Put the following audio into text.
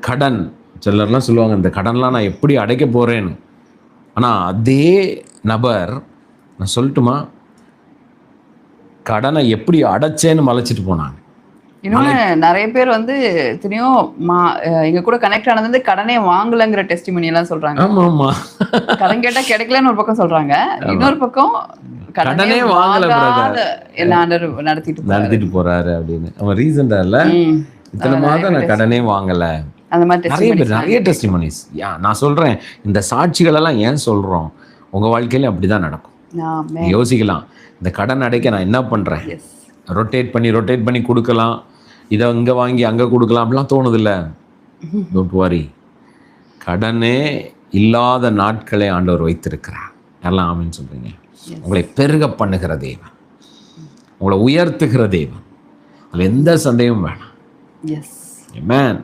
கடன், சிலர்லாம் சொல்லுவாங்க இந்த கடன்லாம் நான் எப்படி அடைக்க போகிறேன்னு. ஆனால் அதே நபர், நான் சொல்லட்டுமா, கடனை எப்படி அடைச்சேன்னு மலைச்சிட்டு போனாங்க. இன்னொன்று நிறைய பேர் வந்து எத்தனையோ எங்க கூட கனெக்ட் ஆனது வந்து கடனே வாங்கலைங்கிற டெஸ்டிமனி எல்லாம் சொல்றாங்க. ஆமாம் ஆமாம், கடன் கேட்டால் கிடைக்கலன்னு ஒரு பக்கம் சொல்றாங்க, இன்னொரு பக்கம் கடனே வாங்கல நடத்திட்டு போறாரு அப்படின்னு. அவன் ரீசன்டா இல்ல, இத்தனை மாதம் நான் கடனே வாங்கல. அந்த மாதிரி நிறைய டெஸ்டிமனிஸ். நான் சொல்றேன், இந்த சாட்சிகள் எல்லாம் ஏன் சொல்றோம், உங்க வாழ்க்கையில அப்படிதான் நடக்கும். யோசிக்கலாம், இந்த கடன் அடைக்க நான் என்ன பண்றேன், ரொட்டேட் பண்ணி கொடுக்கலாம், இதை இங்க வாங்கி அங்க கொடுக்கலாம், அப்படிலாம் தோணுது இல்ல. டோன்ட் வரி, கடனே இல்லாத நாட்களை ஆண்டவர் வைத்திருக்கிறார். எல்லாம் ஆமென் சொல்றீங்க. உங்களை பெருக பண்ணுகிற தேவன், உங்களை உயர்த்துகிற தேவன், அதில் எந்த சந்தேகமும் வேணாம். ஆமென்.